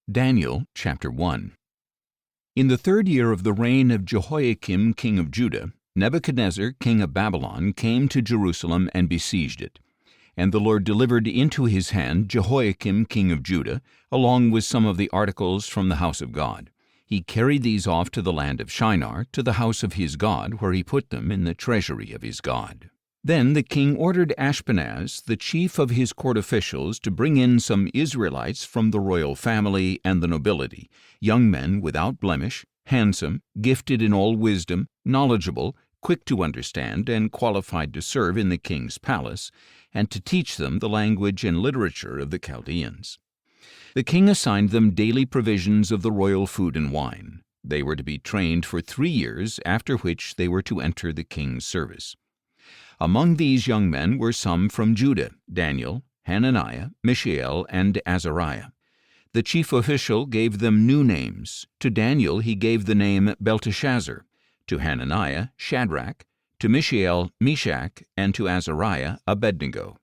Daniel chapter 1. In the 3rd year of the reign of Jehoiakim king of Judah, Nebuchadnezzar king of Babylon came to Jerusalem and besieged it. And the Lord delivered into his hand Jehoiakim king of Judah, along with some of the articles from the house of God. He carried these off to the land of Shinar, to the house of his God, where he put them in the treasury of his God. Then the king ordered Ashpenaz, the chief of his court officials, to bring in some Israelites from the royal family and the nobility, young men without blemish, handsome, gifted in all wisdom, knowledgeable, quick to understand, and qualified to serve in the king's palace, and to teach them the language and literature of the Chaldeans. The king assigned them daily provisions of the royal food and wine. They were to be trained for 3 years, after which they were to enter the king's service. Among these young men were some from Judah: Daniel, Hananiah, Mishael, and Azariah. The chief official gave them new names. To Daniel he gave the name Belteshazzar, to Hananiah Shadrach, to Mishael Meshach, and to Azariah Abednego.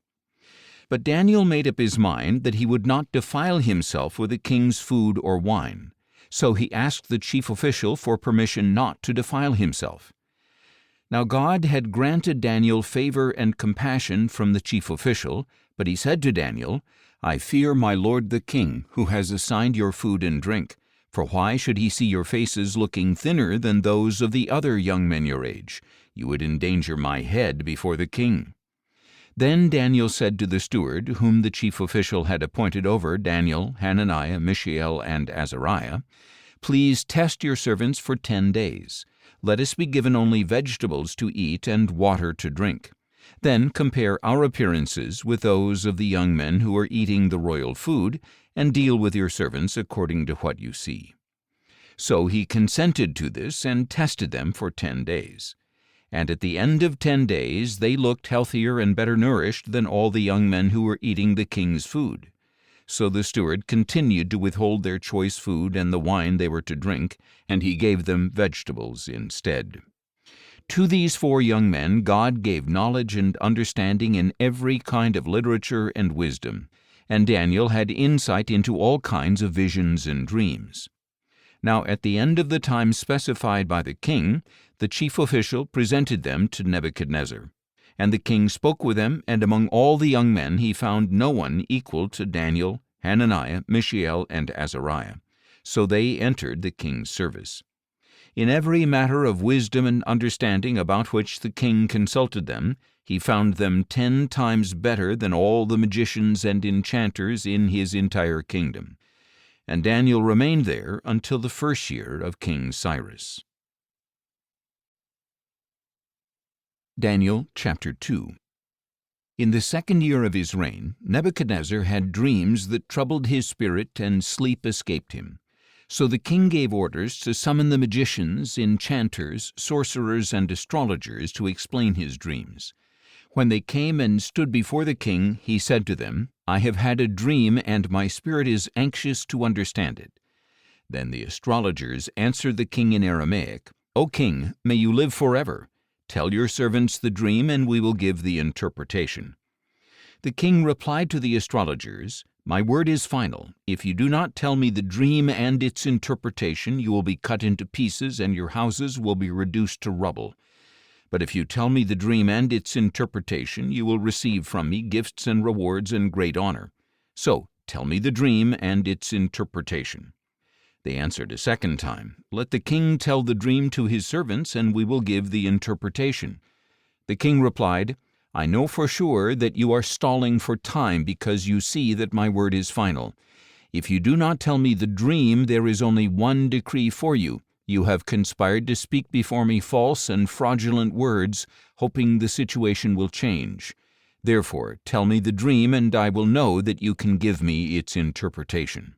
But Daniel made up his mind that he would not defile himself with the king's food or wine. So he asked the chief official for permission not to defile himself. Now God had granted Daniel favor and compassion from the chief official, but he said to Daniel, "I fear my lord the king, who has assigned your food and drink. For why should he see your faces looking thinner than those of the other young men your age? You would endanger my head before the king." Then Daniel said to the steward, whom the chief official had appointed over Daniel, Hananiah, Mishael, and Azariah, "Please test your servants for 10 days. Let us be given only vegetables to eat and water to drink. Then compare our appearances with those of the young men who are eating the royal food, and deal with your servants according to what you see." So he consented to this and tested them for 10 days. And at the end of 10 days they looked healthier and better nourished than all the young men who were eating the king's food. So the steward continued to withhold their choice food and the wine they were to drink, and he gave them vegetables instead. To these 4 young men God gave knowledge and understanding in every kind of literature and wisdom, and Daniel had insight into all kinds of visions and dreams. Now at the end of the time specified by the king, the chief official presented them to Nebuchadnezzar. And the king spoke with them, and among all the young men he found no one equal to Daniel, Hananiah, Mishael, and Azariah. So they entered the king's service. In every matter of wisdom and understanding about which the king consulted them, he found them 10 times better than all the magicians and enchanters in his entire kingdom. And Daniel remained there until the 1st year of King Cyrus. Daniel chapter 2. In the 2nd year of his reign, Nebuchadnezzar had dreams that troubled his spirit, and sleep escaped him. So the king gave orders to summon the magicians, enchanters, sorcerers, and astrologers to explain his dreams. When they came and stood before the king, he said to them, "I have had a dream, and my spirit is anxious to understand it." Then the astrologers answered the king in Aramaic, "O king, may you live forever. Tell your servants the dream, and we will give the interpretation." The king replied to the astrologers, "My word is final. If you do not tell me the dream and its interpretation, you will be cut into pieces, and your houses will be reduced to rubble. But if you tell me the dream and its interpretation, you will receive from me gifts and rewards and great honor. So tell me the dream and its interpretation." They answered a second time, "Let the king tell the dream to his servants, and we will give the interpretation." The king replied, "I know for sure that you are stalling for time, because you see that my word is final. If you do not tell me the dream, there is only one decree for you. You have conspired to speak before me false and fraudulent words, hoping the situation will change. Therefore, tell me the dream, and I will know that you can give me its interpretation."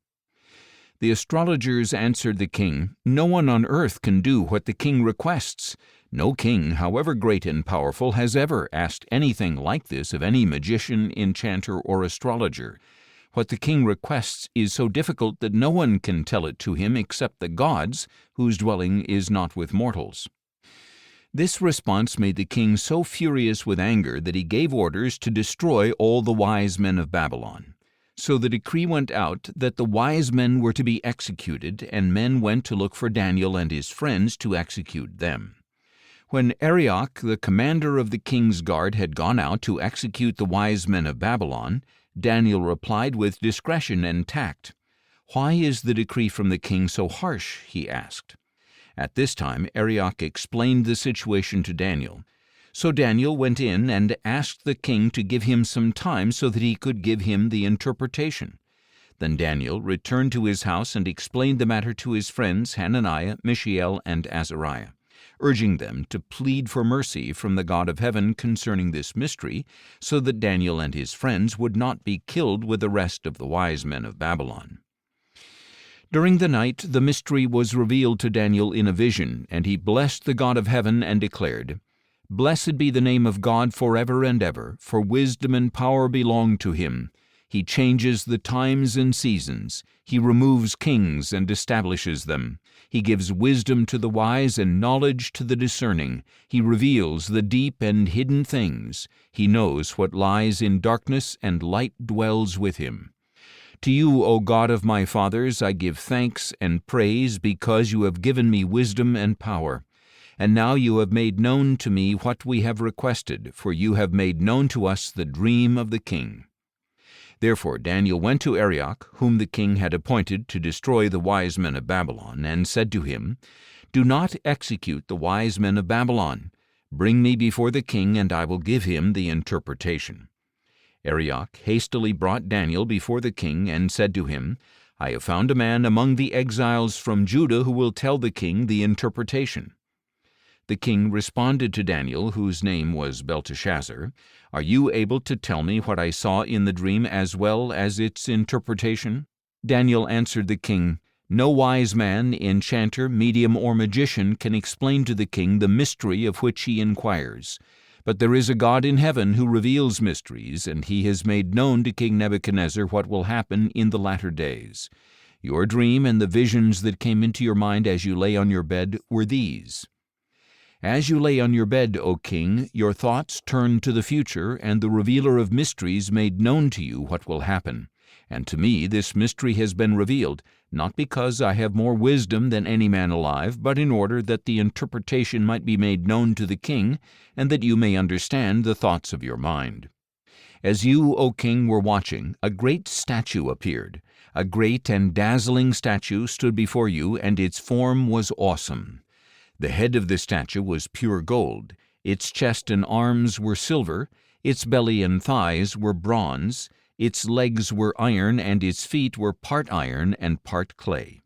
The astrologers answered the king, "No one on earth can do what the king requests. No king, however great and powerful, has ever asked anything like this of any magician, enchanter, or astrologer. What the king requests is so difficult that no one can tell it to him except the gods, whose dwelling is not with mortals." This response made the king so furious with anger that he gave orders to destroy all the wise men of Babylon. So the decree went out that the wise men were to be executed, and men went to look for Daniel and his friends to execute them. When Arioch, the commander of the king's guard, had gone out to execute the wise men of Babylon, Daniel replied with discretion and tact. "Why is the decree from the king so harsh?" he asked. At this time Arioch explained the situation to Daniel. So Daniel went in and asked the king to give him some time so that he could give him the interpretation. Then Daniel returned to his house and explained the matter to his friends Hananiah, Mishael, and Azariah, urging them to plead for mercy from the God of heaven concerning this mystery, so that Daniel and his friends would not be killed with the rest of the wise men of Babylon. During the night the mystery was revealed to Daniel in a vision, and he blessed the God of heaven and declared, "Blessed be the name of God forever and ever, for wisdom and power belong to him. He changes the times and seasons. He removes kings and establishes them. He gives wisdom to the wise and knowledge to the discerning. He reveals the deep and hidden things. He knows what lies in darkness, and light dwells with him. To you, O God of my fathers, I give thanks and praise, because you have given me wisdom and power. And now you have made known to me what we have requested, for you have made known to us the dream of the king." Therefore Daniel went to Arioch, whom the king had appointed to destroy the wise men of Babylon, and said to him, "Do not execute the wise men of Babylon. Bring me before the king, and I will give him the interpretation." Arioch hastily brought Daniel before the king, and said to him, "I have found a man among the exiles from Judah who will tell the king the interpretation." The king responded to Daniel, whose name was Belteshazzar, "Are you able to tell me what I saw in the dream as well as its interpretation?" Daniel answered the king, "No wise man, enchanter, medium, or magician can explain to the king the mystery of which he inquires. But there is a God in heaven who reveals mysteries, and he has made known to King Nebuchadnezzar what will happen in the latter days. Your dream and the visions that came into your mind as you lay on your bed were these. As you lay on your bed, O king, your thoughts turned to the future, and the revealer of mysteries made known to you what will happen. And to me this mystery has been revealed, not because I have more wisdom than any man alive, but in order that the interpretation might be made known to the king, and that you may understand the thoughts of your mind. As you, O king, were watching, a great statue appeared. A great and dazzling statue stood before you, and its form was awesome. The head of the statue was pure gold, its chest and arms were silver, its belly and thighs were bronze, its legs were iron, and its feet were part iron and part clay.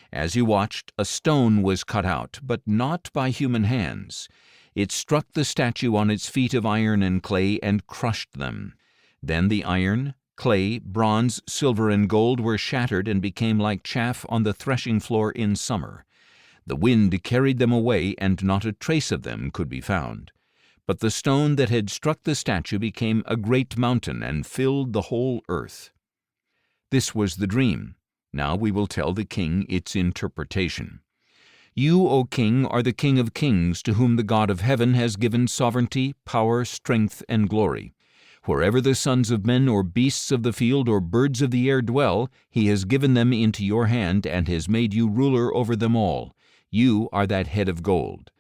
As you watched, a stone was cut out, but not by human hands. It struck the statue on its feet of iron and clay and crushed them. Then the iron, clay, bronze, silver, and gold were shattered and became like chaff on the threshing floor in summer. The wind carried them away, and not a trace of them could be found. But the stone that had struck the statue became a great mountain and filled the whole earth. This was the dream. Now we will tell the king its interpretation. You, O king, are the King of kings, to whom the God of heaven has given sovereignty, power, strength, and glory. Wherever the sons of men or beasts of the field or birds of the air dwell, he has given them into your hand, and has made you ruler over them all. You are that head of gold.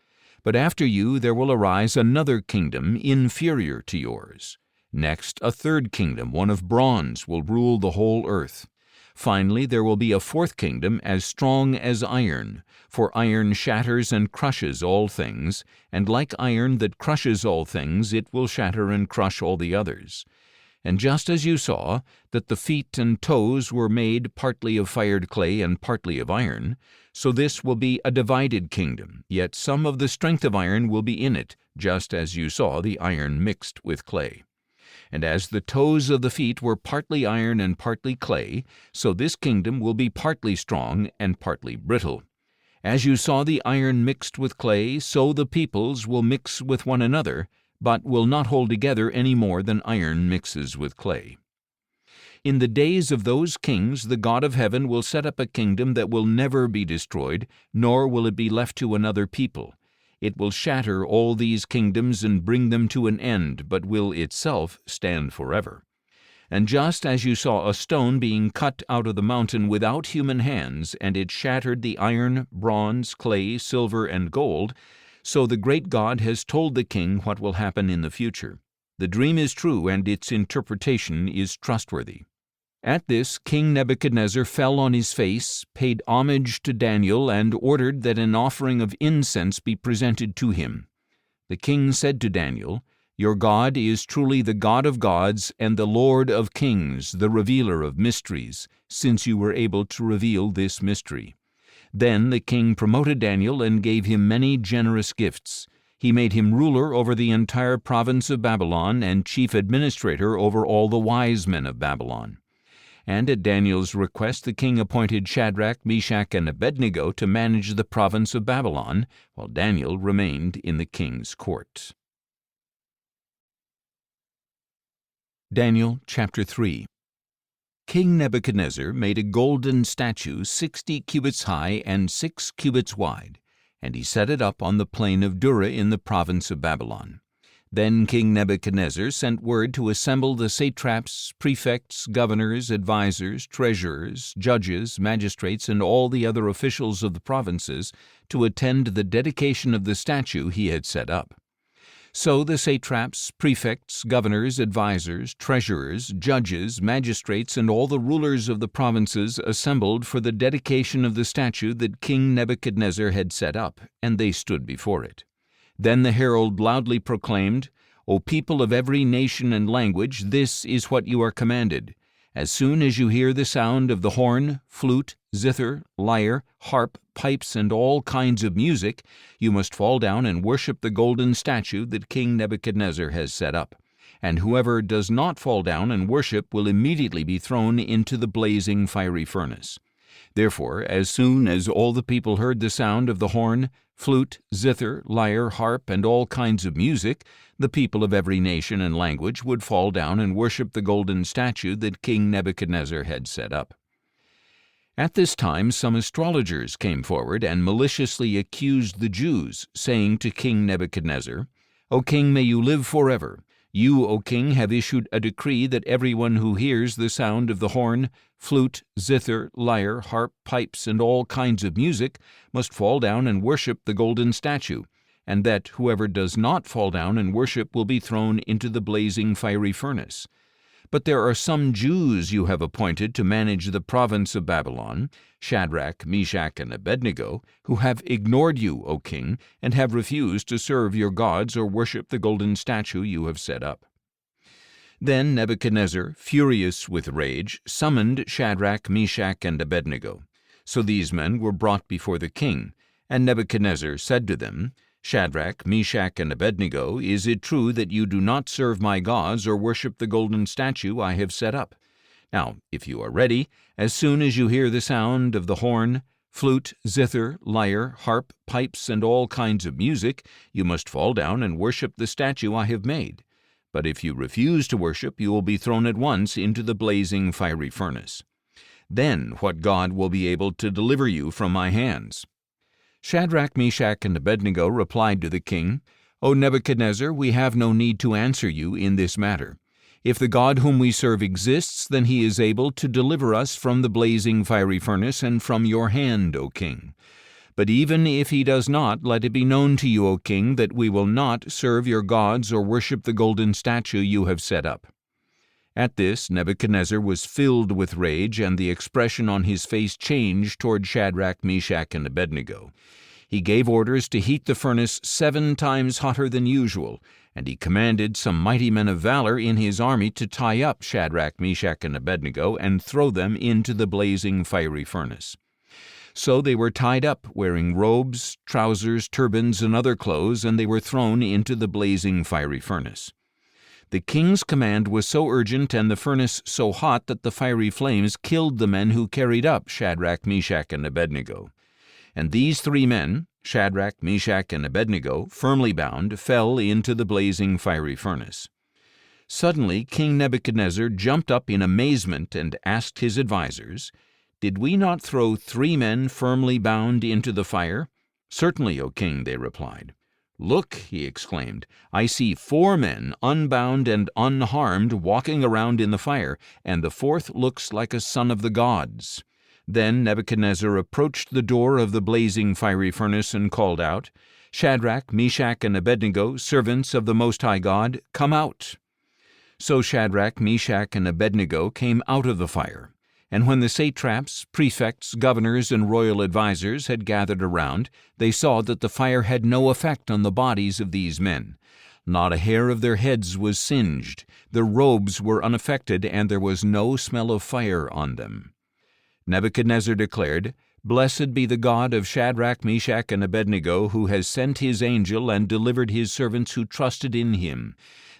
But after you there will arise another kingdom inferior to yours. Next, a third kingdom, one of bronze, will rule the whole earth. Finally, there will be a fourth kingdom as strong as iron, for iron shatters and crushes all things, and like iron that crushes all things, it will shatter and crush all the others. And just as you saw that the feet and toes were made partly of fired clay and partly of iron, so this will be a divided kingdom, yet some of the strength of iron will be in it, just as you saw the iron mixed with clay. And as the toes of the feet were partly iron and partly clay, so this kingdom will be partly strong and partly brittle. As you saw the iron mixed with clay, so the peoples will mix with one another, but will not hold together any more than iron mixes with clay. In the days of those kings the God of heaven will set up a kingdom that will never be destroyed, nor will it be left to another people. It will shatter all these kingdoms and bring them to an end, but will itself stand forever. And just as you saw a stone being cut out of the mountain without human hands, and it shattered the iron, bronze, clay, silver, and gold, so the great God has told the king what will happen in the future. The dream is true, and its interpretation is trustworthy." At this, King Nebuchadnezzar fell on his face, paid homage to Daniel, and ordered that an offering of incense be presented to him. The king said to Daniel, "Your God is truly the God of gods and the Lord of kings, the revealer of mysteries, since you were able to reveal this mystery." Then the king promoted Daniel and gave him many generous gifts. He made him ruler over the entire province of Babylon and chief administrator over all the wise men of Babylon. And at Daniel's request the king appointed Shadrach, Meshach, and Abednego to manage the province of Babylon, while Daniel remained in the king's court. Daniel chapter 3. King Nebuchadnezzar made a golden statue 60 cubits high and 6 cubits wide, and he set it up on the plain of Dura in the province of Babylon. Then King Nebuchadnezzar sent word to assemble the satraps, prefects, governors, advisers, treasurers, judges, magistrates, and all the other officials of the provinces to attend the dedication of the statue he had set up. So the satraps, prefects, governors, advisers, treasurers, judges, magistrates, and all the rulers of the provinces assembled for the dedication of the statue that King Nebuchadnezzar had set up, and they stood before it. Then the herald loudly proclaimed, "O people of every nation and language, this is what you are commanded. As soon as you hear the sound of the horn, flute, zither, lyre, harp, pipes, and all kinds of music, you must fall down and worship the golden statue that King Nebuchadnezzar has set up. And whoever does not fall down and worship will immediately be thrown into the blazing fiery furnace." Therefore, as soon as all the people heard the sound of the horn, flute, zither, lyre, harp, and all kinds of music, the people of every nation and language would fall down and worship the golden statue that King Nebuchadnezzar had set up. At this time some astrologers came forward and maliciously accused the Jews, saying to King Nebuchadnezzar, "O king, may you live forever. You, O king, have issued a decree that everyone who hears the sound of the horn, flute, zither, lyre, harp, pipes, and all kinds of music must fall down and worship the golden statue, and that whoever does not fall down and worship will be thrown into the blazing fiery furnace. But there are some Jews you have appointed to manage the province of Babylon, Shadrach, Meshach, and Abednego, who have ignored you, O king, and have refused to serve your gods or worship the golden statue you have set up." Then Nebuchadnezzar, furious with rage, summoned Shadrach, Meshach, and Abednego. So these men were brought before the king, and Nebuchadnezzar said to them, "Shadrach, Meshach, and Abednego, is it true that you do not serve my gods or worship the golden statue I have set up? Now, if you are ready, as soon as you hear the sound of the horn, flute, zither, lyre, harp, pipes, and all kinds of music, you must fall down and worship the statue I have made. But if you refuse to worship, you will be thrown at once into the blazing fiery furnace. Then what God will be able to deliver you from my hands?" Shadrach, Meshach, and Abednego replied to the king, "O Nebuchadnezzar, we have no need to answer you in this matter. If the God whom we serve exists, then he is able to deliver us from the blazing fiery furnace and from your hand, O king. But even if he does not, let it be known to you, O king, that we will not serve your gods or worship the golden statue you have set up." At this, Nebuchadnezzar was filled with rage, and the expression on his face changed toward Shadrach, Meshach, and Abednego. He gave orders to heat the furnace 7 times hotter than usual, and he commanded some mighty men of valor in his army to tie up Shadrach, Meshach, and Abednego and throw them into the blazing fiery furnace. So they were tied up, wearing robes, trousers, turbans, and other clothes, and they were thrown into the blazing fiery furnace. The king's command was so urgent and the furnace so hot that the fiery flames killed the men who carried up Shadrach, Meshach, and Abednego. And these 3 men, Shadrach, Meshach, and Abednego, firmly bound, fell into the blazing fiery furnace. Suddenly King Nebuchadnezzar jumped up in amazement and asked his advisers, "Did we not throw 3 men firmly bound into the fire?" "Certainly, O king," they replied. "Look," he exclaimed, "I see 4 men, unbound and unharmed, walking around in the fire, and the 4th looks like a son of the gods." Then Nebuchadnezzar approached the door of the blazing fiery furnace and called out, "Shadrach, Meshach, and Abednego, servants of the Most High God, come out." So Shadrach, Meshach, and Abednego came out of the fire. And when the satraps, prefects, governors, and royal advisers had gathered around, they saw that the fire had no effect on the bodies of these men. Not a hair of their heads was singed, their robes were unaffected, and there was no smell of fire on them. Nebuchadnezzar declared, "Blessed be the God of Shadrach, Meshach, and Abednego, who has sent his angel and delivered his servants who trusted in him.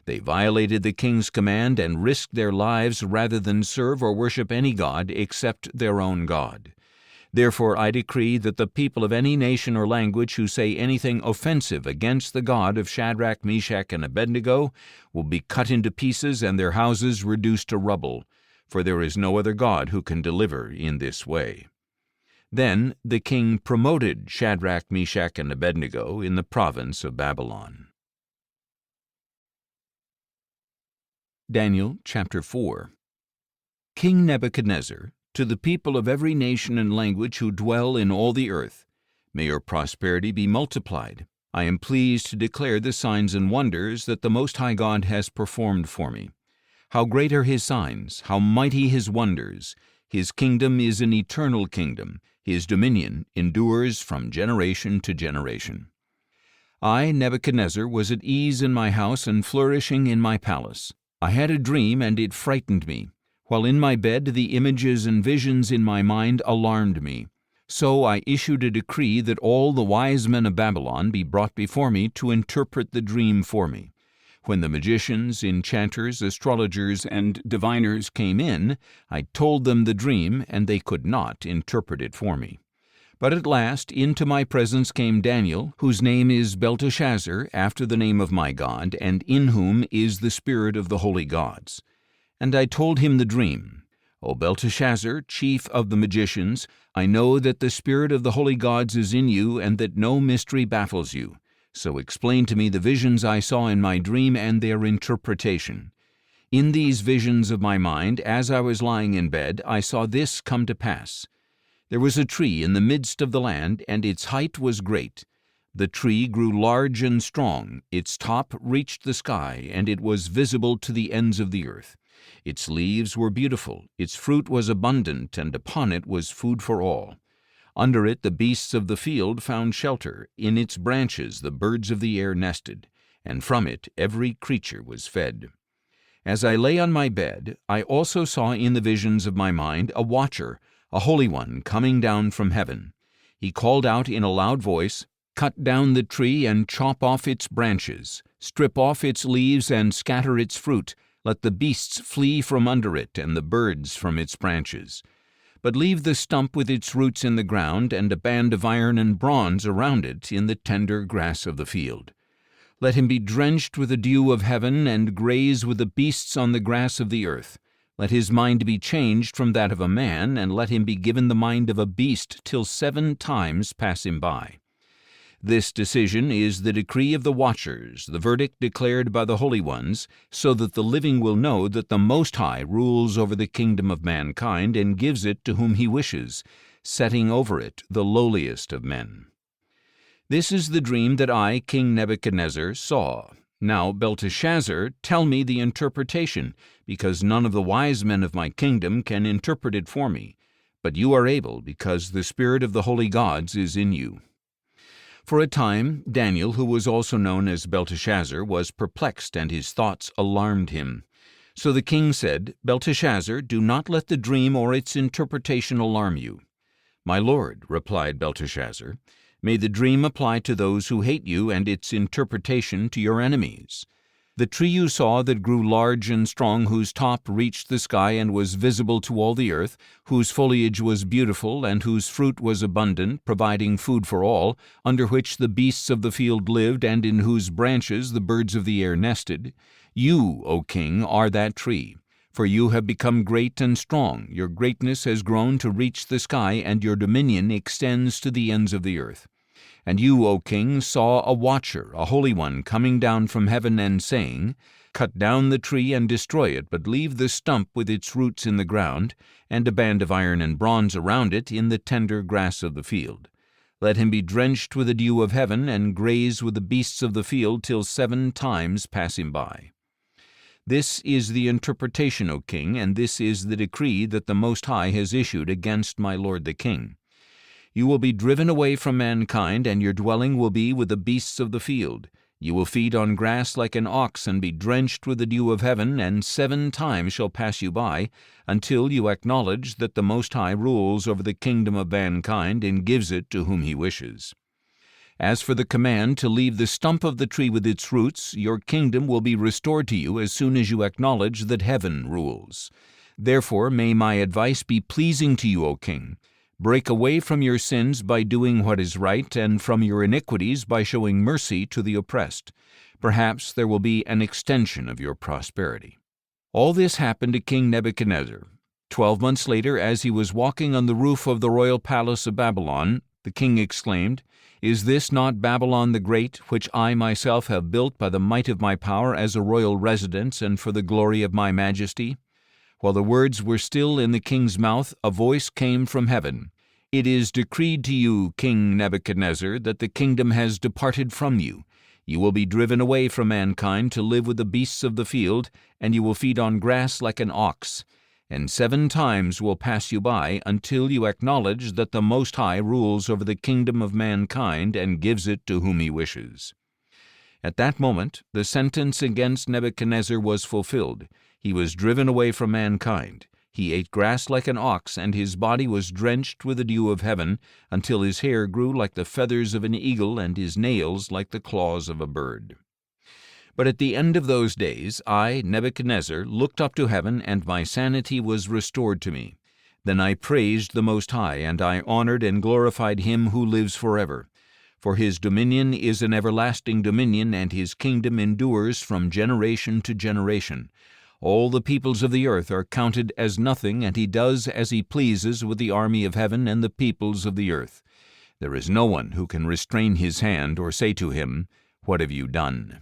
They violated the king's command and risked their lives rather than serve or worship any god except their own God. Therefore I decree that the people of any nation or language who say anything offensive against the God of Shadrach, Meshach, and Abednego will be cut into pieces and their houses reduced to rubble, for there is no other God who can deliver in this way." Then the king promoted Shadrach, Meshach, and Abednego in the province of Babylon. Daniel chapter 4. King Nebuchadnezzar, to the people of every nation and language who dwell in all the earth, may your prosperity be multiplied. I am pleased to declare the signs and wonders that the Most High God has performed for me. How great are his signs, how mighty his wonders! His kingdom is an eternal kingdom. His dominion endures from generation to generation. I, Nebuchadnezzar, was at ease in my house and flourishing in my palace. I had a dream, and it frightened me. While in my bed, the images and visions in my mind alarmed me. So I issued a decree that all the wise men of Babylon be brought before me to interpret the dream for me. When the magicians, enchanters, astrologers, and diviners came in, I told them the dream, and they could not interpret it for me. But at last into my presence came Daniel, whose name is Belteshazzar, after the name of my God, and in whom is the spirit of the holy gods. And I told him the dream. O Belteshazzar, chief of the magicians, I know that the spirit of the holy gods is in you, and that no mystery baffles you. So explain to me the visions I saw in my dream and their interpretation. In these visions of my mind, as I was lying in bed, I saw this come to pass. There was a tree in the midst of the land, and its height was great. The tree grew large and strong, its top reached the sky, and it was visible to the ends of the earth. Its leaves were beautiful, its fruit was abundant, and upon it was food for all. Under it the beasts of the field found shelter, in its branches the birds of the air nested, and from it every creature was fed. As I lay on my bed, I also saw in the visions of my mind a watcher, a holy one, coming down from heaven. He called out in a loud voice, "Cut down the tree and chop off its branches, strip off its leaves and scatter its fruit. Let the beasts flee from under it and the birds from its branches. But leave the stump with its roots in the ground and a band of iron and bronze around it in the tender grass of the field. Let him be drenched with the dew of heaven and graze with the beasts on the grass of the earth. Let his mind be changed from that of a man, and let him be given the mind of a beast till 7 times pass him by. This decision is the decree of the watchers, the verdict declared by the holy ones, so that the living will know that the Most High rules over the kingdom of mankind and gives it to whom he wishes, setting over it the lowliest of men. This is the dream that I, King Nebuchadnezzar, saw. Now, Belteshazzar, tell me the interpretation, because none of the wise men of my kingdom can interpret it for me. But you are able, because the spirit of the holy gods is in you." For a time, Daniel, who was also known as Belteshazzar, was perplexed, and his thoughts alarmed him. So the king said, "Belteshazzar, do not let the dream or its interpretation alarm you." "My lord," replied Belteshazzar, "may the dream apply to those who hate you, and its interpretation to your enemies. The tree you saw that grew large and strong, whose top reached the sky and was visible to all the earth, whose foliage was beautiful, and whose fruit was abundant, providing food for all, under which the beasts of the field lived, and in whose branches the birds of the air nested, you, O king, are that tree. For you have become great and strong, your greatness has grown to reach the sky, and your dominion extends to the ends of the earth. And you, O king, saw a watcher, a holy one, coming down from heaven and saying, Cut down the tree and destroy it, but leave the stump with its roots in the ground, and a band of iron and bronze around it in the tender grass of the field. Let him be drenched with the dew of heaven, and graze with the beasts of the field till 7 times pass him by. This is the interpretation, O king, and this is the decree that the Most High has issued against my lord the king. You will be driven away from mankind, and your dwelling will be with the beasts of the field. You will feed on grass like an ox, and be drenched with the dew of heaven, and 7 times shall pass you by, until you acknowledge that the Most High rules over the kingdom of mankind, and gives it to whom he wishes. As for the command to leave the stump of the tree with its roots, your kingdom will be restored to you as soon as you acknowledge that heaven rules. Therefore may my advice be pleasing to you, O king. Break away from your sins by doing what is right, and from your iniquities by showing mercy to the oppressed. Perhaps there will be an extension of your prosperity. All this happened to King Nebuchadnezzar. 12 months later, as he was walking on the roof of the royal palace of Babylon, the king exclaimed, Is this not Babylon the Great, which I myself have built by the might of my power as a royal residence and for the glory of my majesty? While the words were still in the king's mouth, a voice came from heaven. It is decreed to you, King Nebuchadnezzar, that the kingdom has departed from you. You will be driven away from mankind to live with the beasts of the field, and you will feed on grass like an ox. And 7 times will pass you by, until you acknowledge that the Most High rules over the kingdom of mankind and gives it to whom he wishes. At that moment, the sentence against Nebuchadnezzar was fulfilled. He was driven away from mankind. He ate grass like an ox, and his body was drenched with the dew of heaven, until his hair grew like the feathers of an eagle, and his nails like the claws of a bird. But at the end of those days, I, Nebuchadnezzar, looked up to heaven, and my sanity was restored to me. Then I praised the Most High, and I honored and glorified him who lives forever. For his dominion is an everlasting dominion, and his kingdom endures from generation to generation. All the peoples of the earth are counted as nothing, and he does as he pleases with the army of heaven and the peoples of the earth. There is no one who can restrain his hand or say to him, What have you done?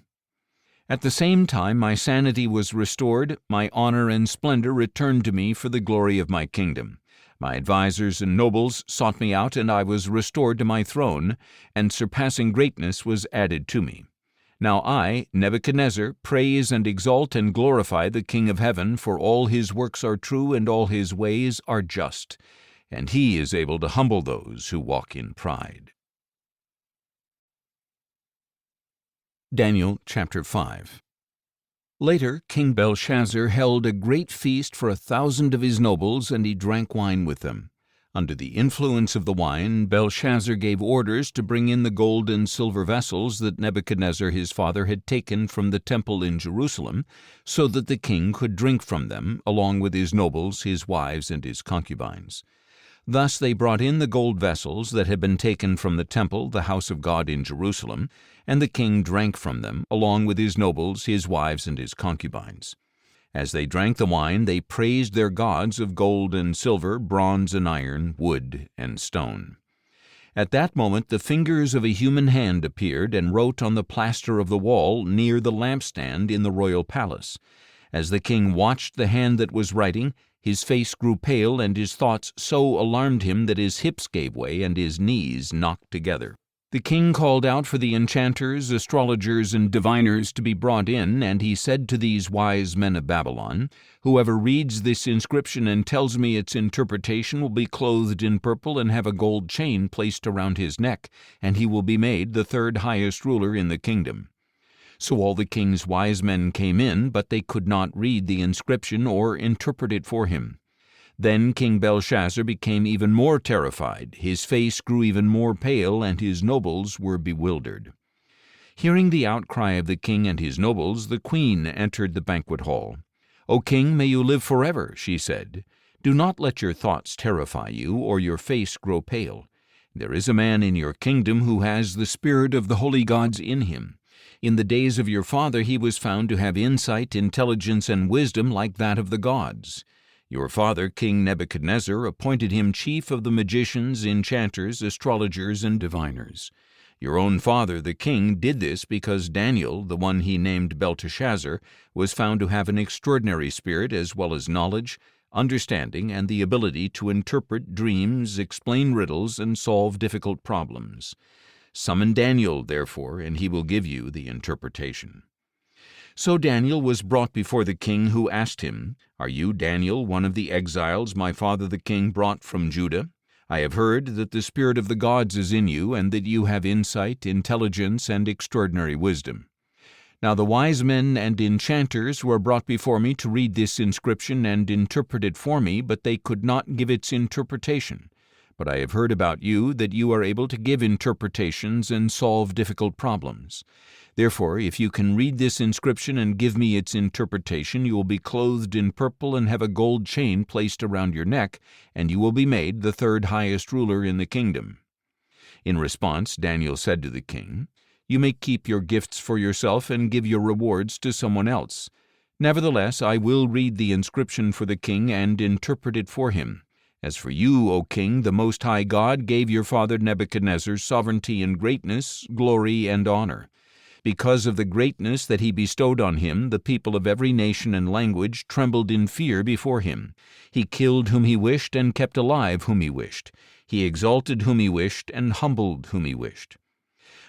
At the same time my sanity was restored, my honor and splendor returned to me for the glory of my kingdom. My advisers and nobles sought me out, and I was restored to my throne, and surpassing greatness was added to me. Now I, Nebuchadnezzar, praise and exalt and glorify the King of heaven, for all his works are true and all his ways are just, and he is able to humble those who walk in pride. Daniel chapter 5. Later, King Belshazzar held a great feast for 1,000 of his nobles, and he drank wine with them. Under the influence of the wine, Belshazzar gave orders to bring in the gold and silver vessels that Nebuchadnezzar his father had taken from the temple in Jerusalem, so that the king could drink from them, along with his nobles, his wives, and his concubines. Thus they brought in the gold vessels that had been taken from the temple, the house of God in Jerusalem, and the king drank from them, along with his nobles, his wives, and his concubines. As they drank the wine, they praised their gods of gold and silver, bronze and iron, wood and stone. At that moment the fingers of a human hand appeared and wrote on the plaster of the wall near the lampstand in the royal palace. As the king watched the hand that was writing, his face grew pale, and his thoughts so alarmed him that his hips gave way and his knees knocked together. The king called out for the enchanters, astrologers, and diviners to be brought in, and he said to these wise men of Babylon, Whoever reads this inscription and tells me its interpretation will be clothed in purple and have a gold chain placed around his neck, and he will be made the 3rd highest ruler in the kingdom. So all the king's wise men came in, but they could not read the inscription or interpret it for him. Then King Belshazzar became even more terrified, his face grew even more pale, and his nobles were bewildered. Hearing the outcry of the king and his nobles, the queen entered the banquet hall. "O king, may you live forever," she said. "Do not let your thoughts terrify you, or your face grow pale. There is a man in your kingdom who has the spirit of the holy gods in him. In the days of your father he was found to have insight, intelligence, and wisdom like that of the gods. Your father, King Nebuchadnezzar, appointed him chief of the magicians, enchanters, astrologers, and diviners. Your own father, the king, did this because Daniel, the one he named Belteshazzar, was found to have an extraordinary spirit as well as knowledge, understanding, and the ability to interpret dreams, explain riddles, and solve difficult problems. Summon Daniel, therefore, and he will give you the interpretation." So Daniel was brought before the king, who asked him, "Are you, Daniel, one of the exiles my father the king brought from Judah? I have heard that the spirit of the gods is in you, and that you have insight, intelligence, and extraordinary wisdom. Now the wise men and enchanters were brought before me to read this inscription and interpret it for me, but they could not give its interpretation. But I have heard about you that you are able to give interpretations and solve difficult problems. Therefore, if you can read this inscription and give me its interpretation, you will be clothed in purple and have a gold chain placed around your neck, and you will be made the third highest ruler in the kingdom." In response, Daniel said to the king, "You may keep your gifts for yourself and give your rewards to someone else. Nevertheless, I will read the inscription for the king and interpret it for him. As for you, O king, the Most High God gave your father Nebuchadnezzar sovereignty and greatness, glory and honor. Because of the greatness that he bestowed on him, the people of every nation and language trembled in fear before him. He killed whom he wished and kept alive whom he wished. He exalted whom he wished and humbled whom he wished.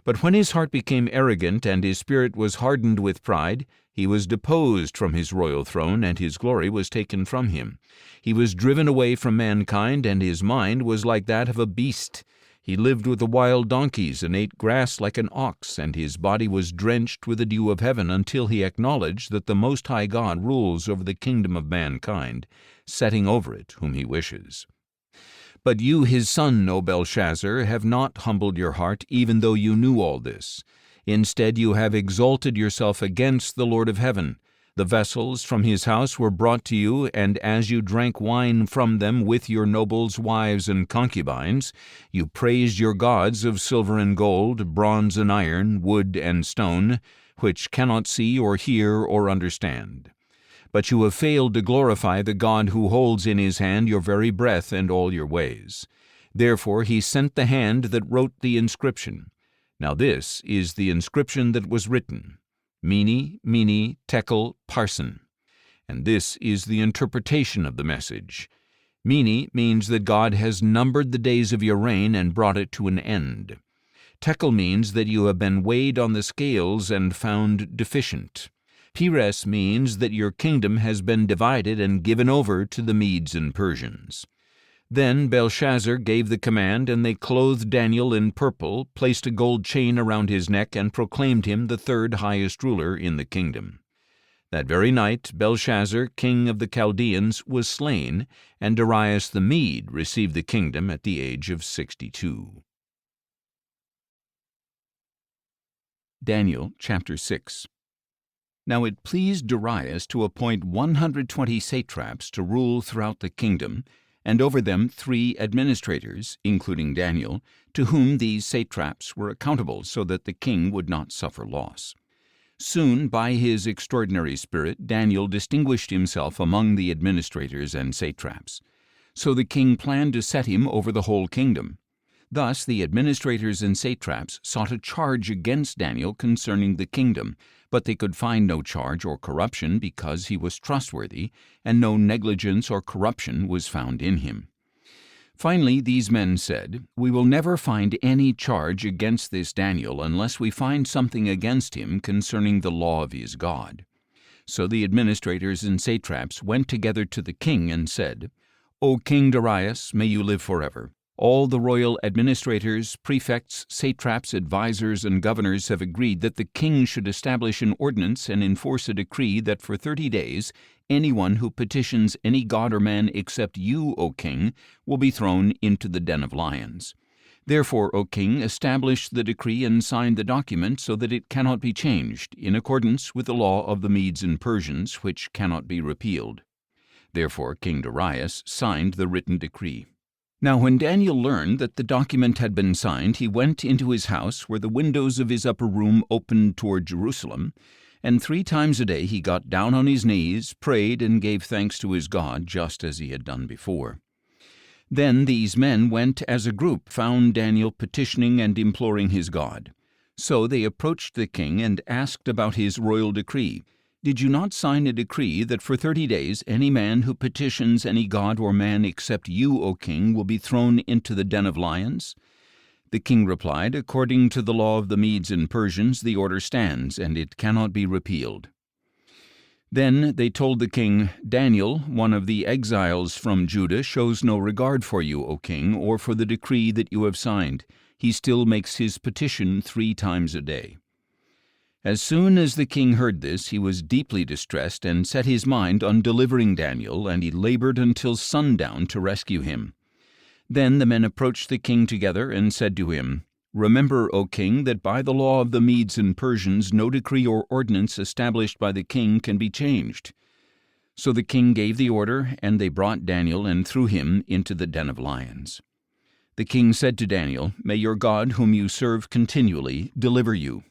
But when his heart became arrogant and his spirit was hardened with pride, he was deposed from his royal throne, and his glory was taken from him. He was driven away from mankind, and his mind was like that of a beast. He lived with the wild donkeys and ate grass like an ox, and his body was drenched with the dew of heaven until he acknowledged that the Most High God rules over the kingdom of mankind, setting over it whom he wishes. But you, his son, O Belshazzar, have not humbled your heart, even though you knew all this. Instead, you have exalted yourself against the Lord of heaven. The vessels from his house were brought to you, and as you drank wine from them with your nobles, wives, and concubines, you praised your gods of silver and gold, bronze and iron, wood and stone, which cannot see or hear or understand. But you have failed to glorify the God who holds in his hand your very breath and all your ways. Therefore he sent the hand that wrote the inscription. Now this is the inscription that was written: Mene, Mene, Tekel, Parsin. And this is the interpretation of the message. Mene means that God has numbered the days of your reign and brought it to an end. Tekel means that you have been weighed on the scales and found deficient. Peres means that your kingdom has been divided and given over to the Medes and Persians. Then Belshazzar gave the command, and they clothed Daniel in purple, placed a gold chain around his neck, and proclaimed him the third highest ruler in the kingdom. That very night Belshazzar, king of the Chaldeans, was slain, and Darius the Mede received the kingdom at the age of 62. Daniel chapter 6. Now it pleased Darius to appoint 120 satraps to rule throughout the kingdom, and over them 3 administrators, including Daniel, to whom these satraps were accountable, so that the king would not suffer loss. Soon, by his extraordinary spirit, Daniel distinguished himself among the administrators and satraps. So the king planned to set him over the whole kingdom. Thus the administrators and satraps sought a charge against Daniel concerning the kingdom, but they could find no charge or corruption because he was trustworthy, and no negligence or corruption was found in him. Finally, these men said, "We will never find any charge against this Daniel unless we find something against him concerning the law of his God." So the administrators and satraps went together to the king and said, "O King Darius, may you live forever. All the royal administrators, prefects, satraps, advisors, and governors have agreed that the king should establish an ordinance and enforce a decree that for 30 days anyone who petitions any god or man except you, O king, will be thrown into the den of lions. Therefore, O king, establish the decree and sign the document so that it cannot be changed, in accordance with the law of the Medes and Persians, which cannot be repealed." Therefore King Darius signed the written decree. Now when Daniel learned that the document had been signed, he went into his house, where the windows of his upper room opened toward Jerusalem, and 3 times a day he got down on his knees, prayed, and gave thanks to his God, just as he had done before. Then these men went as a group, found Daniel petitioning and imploring his God. So they approached the king and asked about his royal decree. "Did you not sign a decree that for 30 days any man who petitions any god or man except you, O king, will be thrown into the den of lions?" The king replied, "According to the law of the Medes and Persians, the order stands, and it cannot be repealed." Then they told the king, "Daniel, one of the exiles from Judah, shows no regard for you, O king, or for the decree that you have signed. He still makes his petition 3 times a day." As soon as the king heard this, he was deeply distressed and set his mind on delivering Daniel, and he labored until sundown to rescue him. Then the men approached the king together and said to him, "Remember, O king, that by the law of the Medes and Persians no decree or ordinance established by the king can be changed." So the king gave the order, and they brought Daniel and threw him into the den of lions. The king said to Daniel, "May your God, whom you serve continually, deliver you."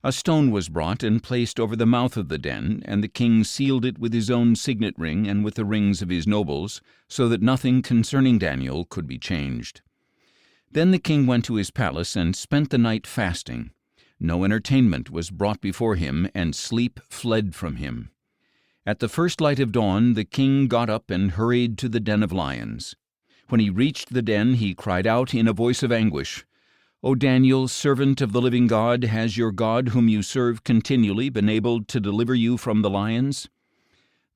A stone was brought and placed over the mouth of the den, and the king sealed it with his own signet ring and with the rings of his nobles, so that nothing concerning Daniel could be changed. Then the king went to his palace and spent the night fasting. No entertainment was brought before him, and sleep fled from him. At the first light of dawn the king got up and hurried to the den of lions. When he reached the den, he cried out in a voice of anguish, "O Daniel, servant of the living God, has your God, whom you serve continually, been able to deliver you from the lions?"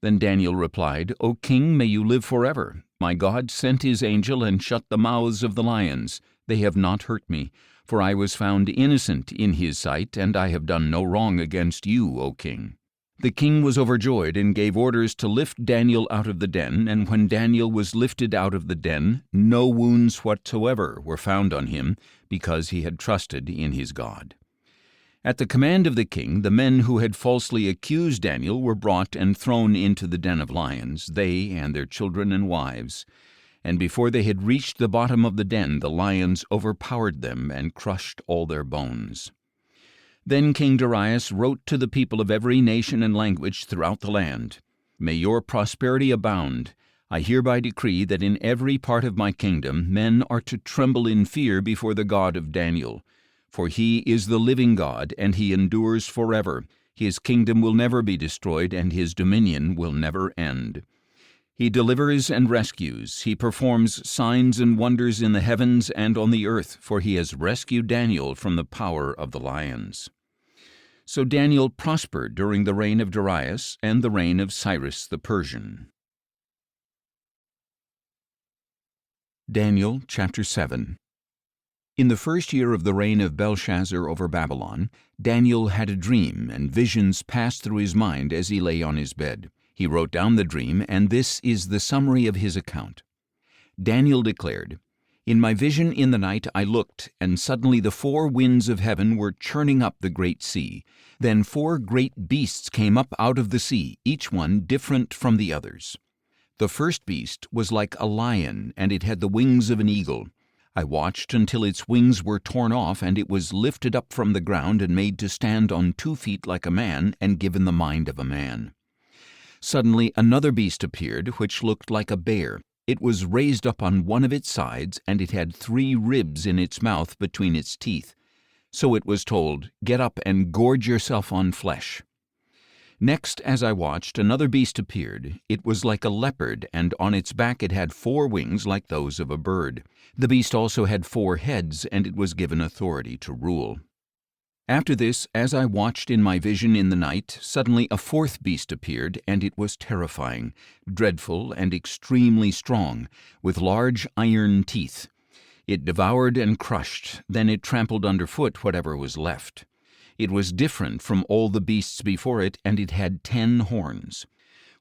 Then Daniel replied, "O king, may you live forever. My God sent his angel and shut the mouths of the lions. They have not hurt me, for I was found innocent in his sight, and I have done no wrong against you, O king." The king was overjoyed and gave orders to lift Daniel out of the den, and when Daniel was lifted out of the den, no wounds whatsoever were found on him, because he had trusted in his God. At the command of the king, the men who had falsely accused Daniel were brought and thrown into the den of lions, they and their children and wives. And before they had reached the bottom of the den, the lions overpowered them and crushed all their bones. Then King Darius wrote to the people of every nation and language throughout the land, "May your prosperity abound. I hereby decree that in every part of my kingdom men are to tremble in fear before the God of Daniel. For he is the living God, and he endures forever. His kingdom will never be destroyed, and his dominion will never end. He delivers and rescues. He performs signs and wonders in the heavens and on the earth, for he has rescued Daniel from the power of the lions." So Daniel prospered during the reign of Darius and the reign of Cyrus the Persian. Daniel chapter 7. In the first year of the reign of Belshazzar over Babylon, Daniel had a dream, and visions passed through his mind as he lay on his bed. He wrote down the dream, and this is the summary of his account. Daniel declared, "In my vision in the night I looked, and suddenly the 4 winds of heaven were churning up the great sea. Then 4 great beasts came up out of the sea, each one different from the others. The first beast was like a lion, and it had the wings of an eagle. I watched until its wings were torn off, and it was lifted up from the ground and made to stand on 2 feet like a man, and given the mind of a man. Suddenly another beast appeared, which looked like a bear. It was raised up on one of its sides, and it had 3 ribs in its mouth between its teeth. So it was told, 'Get up and gorge yourself on flesh.' Next, as I watched, another beast appeared. It was like a leopard, and on its back it had 4 wings like those of a bird. The beast also had 4 heads, and it was given authority to rule. After this, as I watched in my vision in the night, suddenly a 4th beast appeared, and it was terrifying, dreadful, and extremely strong, with large iron teeth. It devoured and crushed, then it trampled underfoot whatever was left. It was different from all the beasts before it, and it had 10 horns.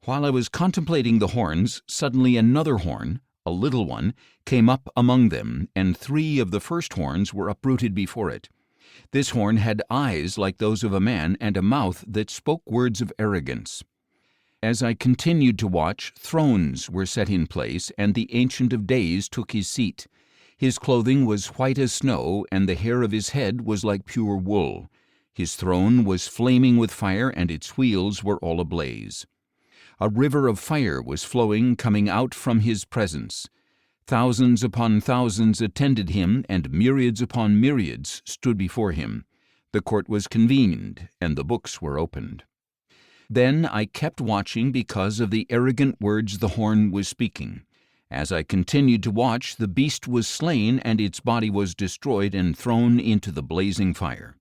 While I was contemplating the horns, suddenly another horn, a little one, came up among them, and 3 of the first horns were uprooted before it. This horn had eyes like those of a man, and a mouth that spoke words of arrogance. As I continued to watch, thrones were set in place, and the Ancient of Days took his seat. His clothing was white as snow, and the hair of his head was like pure wool. His throne was flaming with fire, and its wheels were all ablaze. A river of fire was flowing, coming out from his presence. Thousands upon thousands attended him, and myriads upon myriads stood before him. The court was convened, and the books were opened. Then I kept watching because of the arrogant words the horn was speaking. As I continued to watch, the beast was slain, and its body was destroyed and thrown into the blazing fire.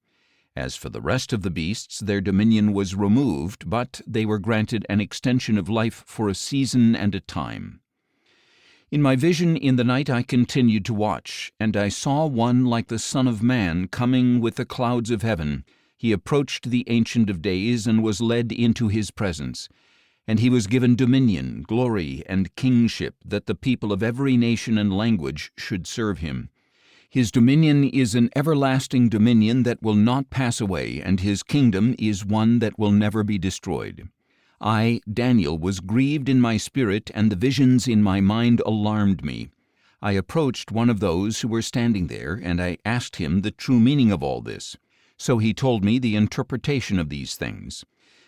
As for the rest of the beasts, their dominion was removed, but they were granted an extension of life for a season and a time. In my vision in the night I continued to watch, and I saw one like the Son of Man coming with the clouds of heaven. He approached the Ancient of Days and was led into his presence. And he was given dominion, glory, and kingship, that the people of every nation and language should serve him. His dominion is an everlasting dominion that will not pass away, and his kingdom is one that will never be destroyed. I, Daniel, was grieved in my spirit, and the visions in my mind alarmed me. I approached one of those who were standing there, and I asked him the true meaning of all this. So he told me the interpretation of these things.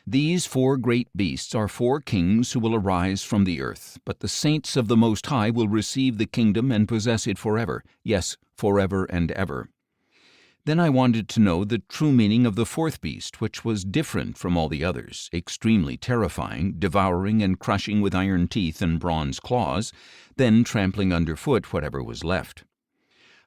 These 4 great beasts are 4 kings who will arise from the earth, but the saints of the Most High will receive the kingdom and possess it forever, yes, forever and ever. Then I wanted to know the true meaning of the 4th beast, which was different from all the others, extremely terrifying, devouring and crushing with iron teeth and bronze claws, then trampling underfoot whatever was left.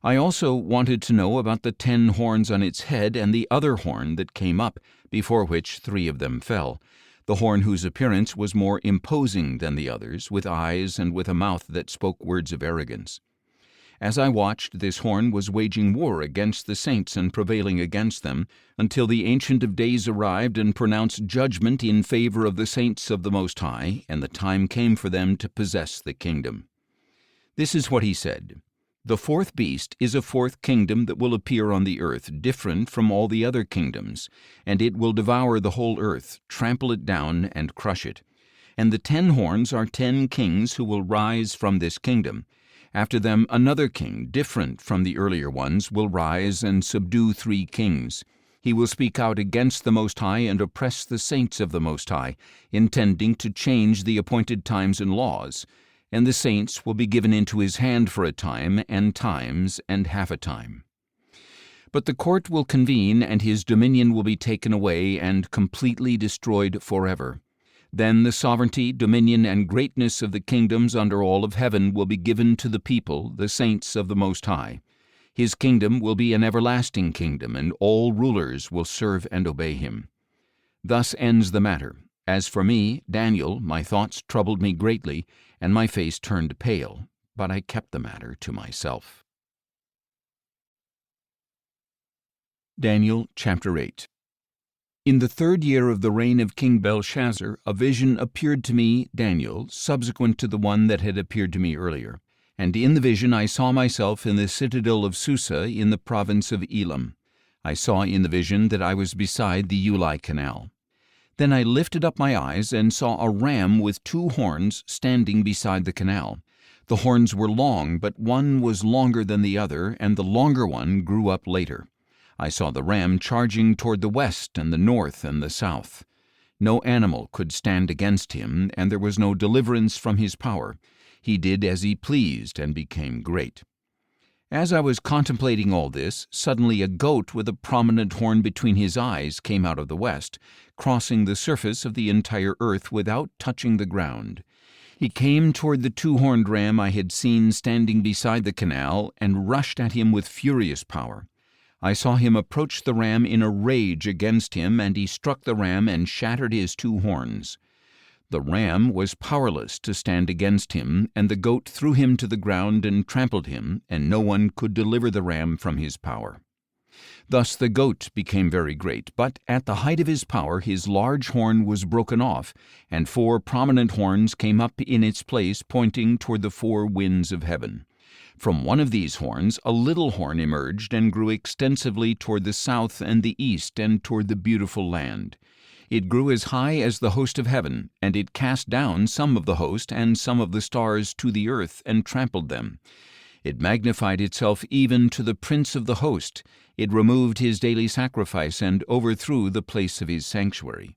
I also wanted to know about the 10 horns on its head and the other horn that came up, before which 3 of them fell, the horn whose appearance was more imposing than the others, with eyes and with a mouth that spoke words of arrogance. As I watched, this horn was waging war against the saints and prevailing against them, until the Ancient of Days arrived and pronounced judgment in favor of the saints of the Most High, and the time came for them to possess the kingdom. This is what he said. The 4th beast is a 4th kingdom that will appear on the earth, different from all the other kingdoms, and it will devour the whole earth, trample it down, and crush it. And the 10 horns are 10 kings who will rise from this kingdom. After them another king, different from the earlier ones, will rise and subdue 3 kings. He will speak out against the Most High and oppress the saints of the Most High, intending to change the appointed times and laws. And the saints will be given into his hand for a time, and times, and half a time. But the court will convene, and his dominion will be taken away and completely destroyed forever. Then the sovereignty, dominion, and greatness of the kingdoms under all of heaven will be given to the people, the saints of the Most High. His kingdom will be an everlasting kingdom, and all rulers will serve and obey him. Thus ends the matter. As for me, Daniel, my thoughts troubled me greatly, and my face turned pale, but I kept the matter to myself. Daniel chapter 8. In the 3rd year of the reign of King Belshazzar, a vision appeared to me, Daniel, subsequent to the one that had appeared to me earlier. And in the vision I saw myself in the citadel of Susa in the province of Elam. I saw in the vision that I was beside the Ulai Canal. Then I lifted up my eyes and saw a ram with 2 horns standing beside the canal. The horns were long, but one was longer than the other, and the longer one grew up later. I saw the ram charging toward the west and the north and the south. No animal could stand against him, and there was no deliverance from his power. He did as he pleased and became great. As I was contemplating all this, suddenly a goat with a prominent horn between his eyes came out of the west, crossing the surface of the entire earth without touching the ground. He came toward the 2-horned ram I had seen standing beside the canal and rushed at him with furious power. I saw him approach the ram in a rage against him, and he struck the ram and shattered his 2 horns. The ram was powerless to stand against him, and the goat threw him to the ground and trampled him, and no one could deliver the ram from his power. Thus the goat became very great, but at the height of his power his large horn was broken off, and 4 prominent horns came up in its place, pointing toward the 4 winds of heaven. From one of these horns a little horn emerged and grew extensively toward the south and the east and toward the beautiful land. It grew as high as the host of heaven, and it cast down some of the host and some of the stars to the earth and trampled them. It magnified itself even to the prince of the host. It removed his daily sacrifice and overthrew the place of his sanctuary.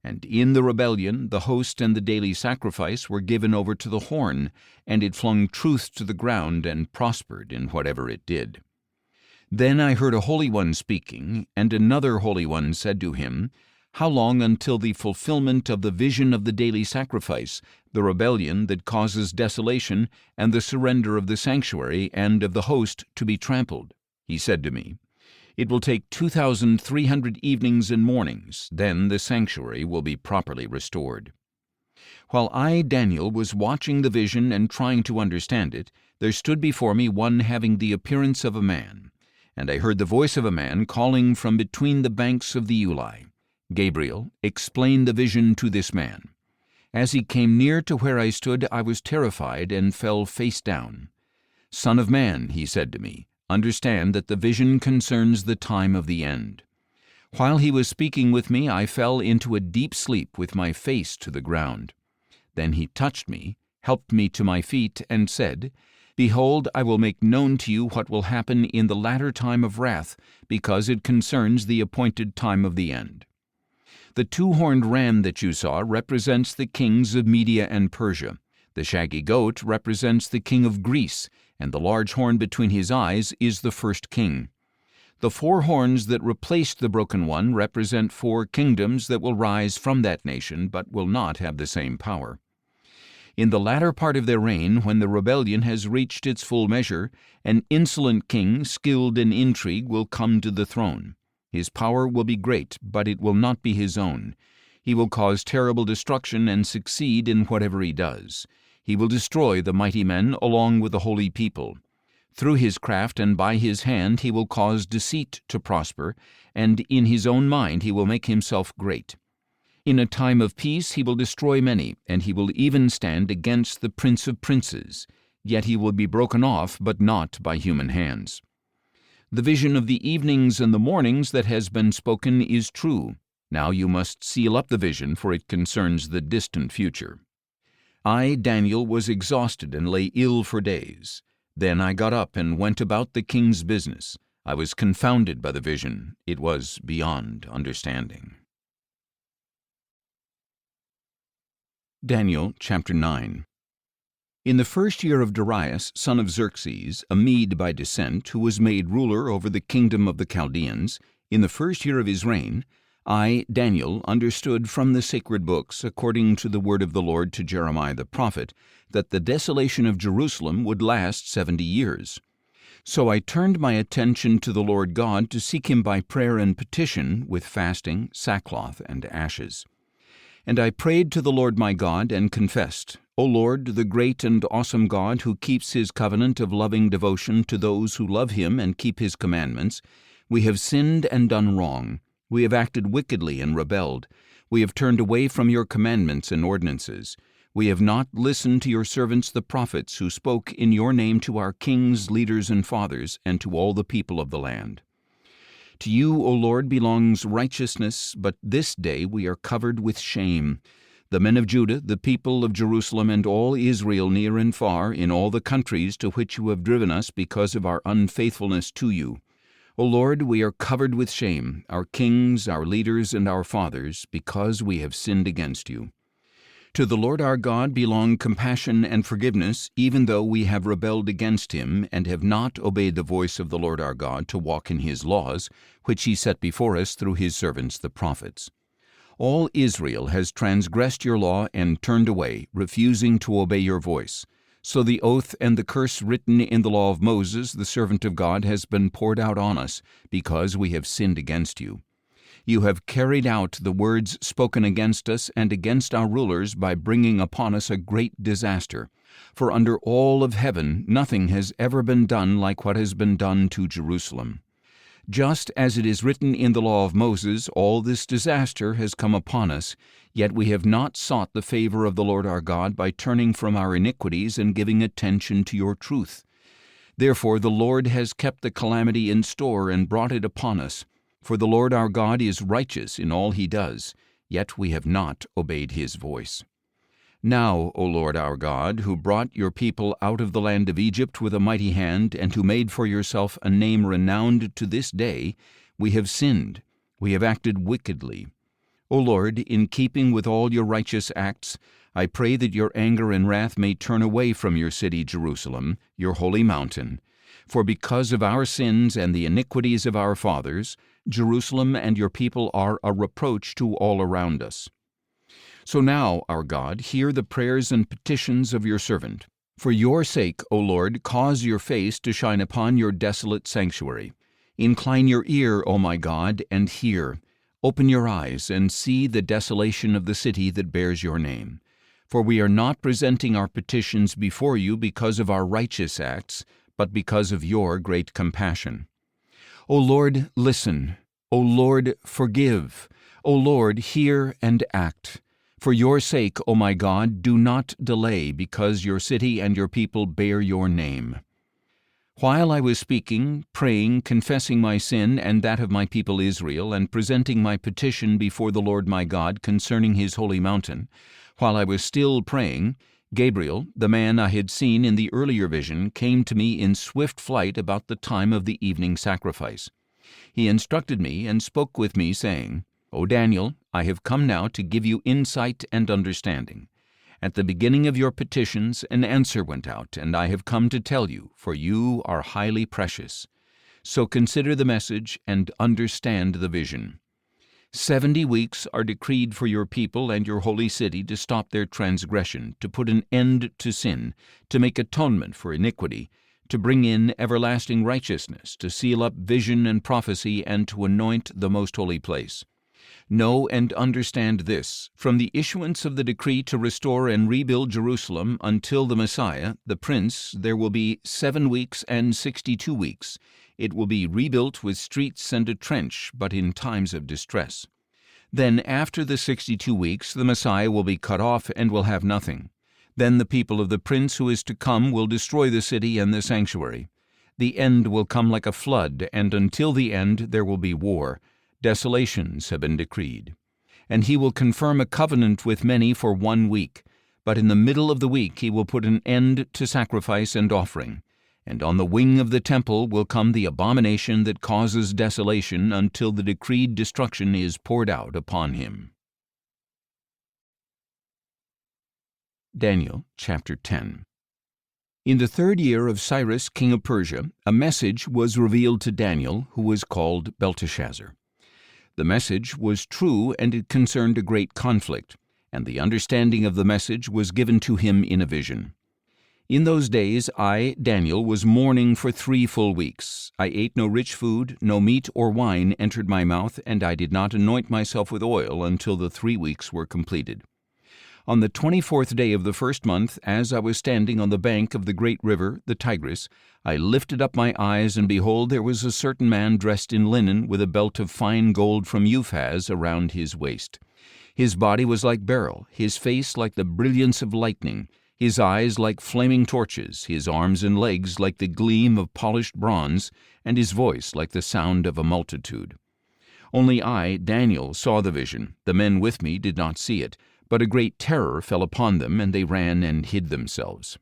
And in the rebellion the host and the daily sacrifice were given over to the horn, and it flung truth to the ground and prospered in whatever it did. Then I heard a Holy One speaking, and another Holy One said to him, How long until the fulfillment of the vision of the daily sacrifice, the rebellion that causes desolation, and the surrender of the sanctuary and of the host to be trampled? He said to me, It will take 2,300 evenings and mornings, then the sanctuary will be properly restored. While I, Daniel, was watching the vision and trying to understand it, there stood before me one having the appearance of a man. And I heard the voice of a man calling from between the banks of the Uli, Gabriel, explain the vision to this man. As he came near to where I stood, I was terrified and fell face down. Son of man, he said to me, understand that the vision concerns the time of the end. While he was speaking with me, I fell into a deep sleep with my face to the ground. Then he touched me, helped me to my feet, and said, Behold, I will make known to you what will happen in the latter time of wrath, because it concerns the appointed time of the end. The two-horned ram that you saw represents the kings of Media and Persia. The shaggy goat represents the king of Greece, and the large horn between his eyes is the first king. The 4 horns that replaced the broken one represent 4 kingdoms that will rise from that nation, but will not have the same power. In the latter part of their reign, when the rebellion has reached its full measure, an insolent king, skilled in intrigue, will come to the throne. His power will be great, but it will not be his own. He will cause terrible destruction and succeed in whatever he does. He will destroy the mighty men along with the holy people. Through his craft and by his hand he will cause deceit to prosper, and in his own mind he will make himself great. In a time of peace he will destroy many, and he will even stand against the Prince of Princes. Yet he will be broken off, but not by human hands. The vision of the evenings and the mornings that has been spoken is true. Now you must seal up the vision, for it concerns the distant future. I, Daniel, was exhausted and lay ill for days. Then I got up and went about the king's business. I was confounded by the vision. It was beyond understanding. Daniel chapter 9. In the first year of Darius, son of Xerxes, a Mede by descent, who was made ruler over the kingdom of the Chaldeans, in the first year of his reign, I, Daniel, understood from the sacred books, according to the word of the Lord to Jeremiah the prophet, that the desolation of Jerusalem would last 70 years. So I turned my attention to the Lord God to seek him by prayer and petition, with fasting, sackcloth, and ashes. And I prayed to the Lord my God and confessed, O Lord, the great and awesome God who keeps his covenant of loving devotion to those who love him and keep his commandments, we have sinned and done wrong. We have acted wickedly and rebelled. We have turned away from your commandments and ordinances. We have not listened to your servants the prophets who spoke in your name to our kings, leaders, and fathers, and to all the people of the land. To you, O Lord, belongs righteousness, but this day we are covered with shame. The men of Judah, the people of Jerusalem, and all Israel near and far, in all the countries to which you have driven us because of our unfaithfulness to you. O Lord, we are covered with shame, our kings, our leaders, and our fathers, because we have sinned against you. To the Lord our God belong compassion and forgiveness, even though we have rebelled against him, and have not obeyed the voice of the Lord our God to walk in his laws, which he set before us through his servants the prophets. All Israel has transgressed your law and turned away, refusing to obey your voice. So the oath and the curse written in the law of Moses, the servant of God, has been poured out on us, because we have sinned against you. You have carried out the words spoken against us and against our rulers by bringing upon us a great disaster. For under all of heaven nothing has ever been done like what has been done to Jerusalem. Just as it is written in the law of Moses, all this disaster has come upon us, yet we have not sought the favor of the Lord our God by turning from our iniquities and giving attention to your truth. Therefore the Lord has kept the calamity in store and brought it upon us. For the Lord our God is righteous in all he does, yet we have not obeyed his voice. Now, O Lord our God, who brought your people out of the land of Egypt with a mighty hand, and who made for yourself a name renowned to this day, we have sinned, we have acted wickedly. O Lord, in keeping with all your righteous acts, I pray that your anger and wrath may turn away from your city Jerusalem, your holy mountain. For because of our sins and the iniquities of our fathers, Jerusalem and your people are a reproach to all around us. So now, our God, hear the prayers and petitions of your servant. For your sake, O Lord, cause your face to shine upon your desolate sanctuary. Incline your ear, O my God, and hear. Open your eyes and see the desolation of the city that bears your name. For we are not presenting our petitions before you because of our righteous acts, but because of your great compassion. O Lord, listen. O Lord, forgive. O Lord, hear and act. For your sake, O my God, do not delay, because your city and your people bear your name. While I was speaking, praying, confessing my sin and that of my people Israel, and presenting my petition before the Lord my God concerning his holy mountain, while I was still praying, Gabriel, the man I had seen in the earlier vision, came to me in swift flight about the time of the evening sacrifice. He instructed me and spoke with me, saying, O Daniel, I have come now to give you insight and understanding. At the beginning of your petitions an answer went out, and I have come to tell you, for you are highly precious. So consider the message and understand the vision. 70 weeks are decreed for your people and your holy city to stop their transgression, to put an end to sin, to make atonement for iniquity, to bring in everlasting righteousness, to seal up vision and prophecy, and to anoint the most holy place. Know and understand this: from the issuance of the decree to restore and rebuild Jerusalem until the Messiah, the Prince, there will be 7 weeks and 62 weeks. It will be rebuilt with streets and a trench, but in times of distress. Then after the 62 weeks, the Messiah will be cut off and will have nothing. Then the people of the Prince who is to come will destroy the city and the sanctuary. The end will come like a flood, and until the end there will be war. Desolations have been decreed. And he will confirm a covenant with many for 1 week. But in the middle of the week he will put an end to sacrifice and offering. And on the wing of the temple will come the abomination that causes desolation until the decreed destruction is poured out upon him. Daniel chapter 10. In the 3rd year of Cyrus king of Persia, a message was revealed to Daniel, who was called Belteshazzar. The message was true, and it concerned a great conflict, and the understanding of the message was given to him in a vision. In those days I, Daniel, was mourning for 3 full weeks. I ate no rich food, no meat or wine entered my mouth, and I did not anoint myself with oil until the 3 weeks were completed. On the 24th day of the 1st month, as I was standing on the bank of the great river, the Tigris, I lifted up my eyes, and behold, there was a certain man dressed in linen, with a belt of fine gold from Uphaz around his waist. His body was like beryl, his face like the brilliance of lightning, his eyes like flaming torches, his arms and legs like the gleam of polished bronze, and his voice like the sound of a multitude. Only I, Daniel, saw the vision. The men with me did not see it, but a great terror fell upon them, and they ran and hid themselves.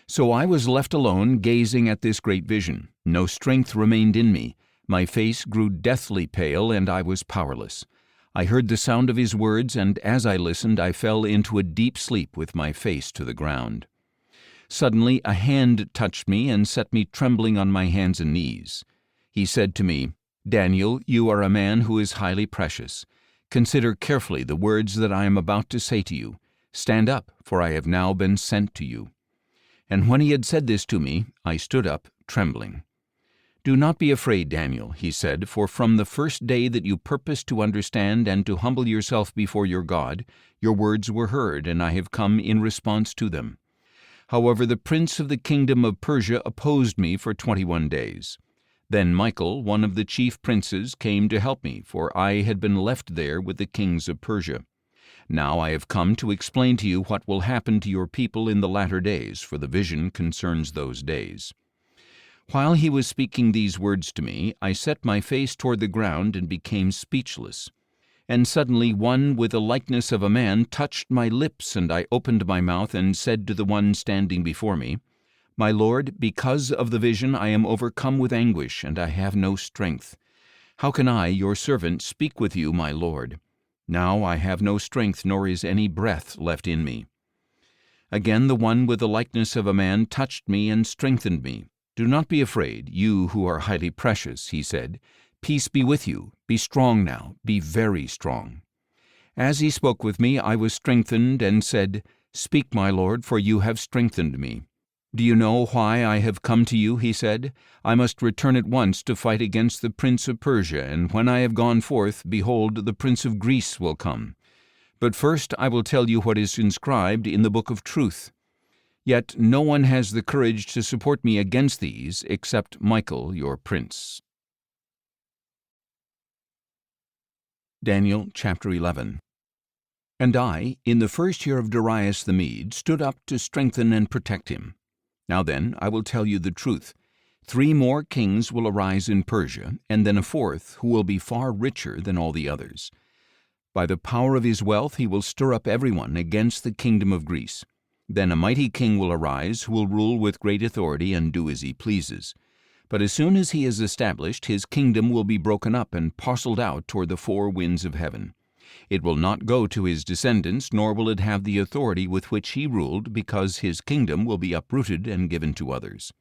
So I was left alone, gazing at this great vision. No strength remained in me. My face grew deathly pale, and I was powerless. I heard the sound of his words, and as I listened, I fell into a deep sleep with my face to the ground. Suddenly a hand touched me and set me trembling on my hands and knees. He said to me, Daniel, you are a man who is highly precious. Consider carefully the words that I am about to say to you. Stand up, for I have now been sent to you. And when he had said this to me, I stood up, trembling. Do not be afraid, Daniel, he said, for from the first day that you purposed to understand and to humble yourself before your God, your words were heard, and I have come in response to them. However, the prince of the kingdom of Persia opposed me for 21 days. Then Michael, one of the chief princes, came to help me, for I had been left there with the kings of Persia. Now I have come to explain to you what will happen to your people in the latter days, for the vision concerns those days. While he was speaking these words to me, I set my face toward the ground and became speechless. And suddenly one with the likeness of a man touched my lips, and I opened my mouth and said to the one standing before me, My Lord, because of the vision I am overcome with anguish, and I have no strength. How can I, your servant, speak with you, my Lord? Now I have no strength, nor is any breath left in me. Again the one with the likeness of a man touched me and strengthened me. Do not be afraid, you who are highly precious, he said. Peace be with you. Be strong now. Be very strong. As he spoke with me, I was strengthened and said, Speak, my Lord, for you have strengthened me. Do you know why I have come to you? He said. I must return at once to fight against the prince of Persia, and when I have gone forth, behold, the prince of Greece will come. But first I will tell you what is inscribed in the book of truth. Yet no one has the courage to support me against these, except Michael, your prince. Daniel chapter 11. And I, in the first year of Darius the Mede, stood up to strengthen and protect him. Now then, I will tell you the truth. 3 more kings will arise in Persia, and then a 4th, who will be far richer than all the others. By the power of his wealth he will stir up everyone against the kingdom of Greece. Then a mighty king will arise, who will rule with great authority and do as he pleases. But as soon as he is established, his kingdom will be broken up and parceled out toward the 4 winds of heaven. It will not go to his descendants, nor will it have the authority with which he ruled, because his kingdom will be uprooted and given to others.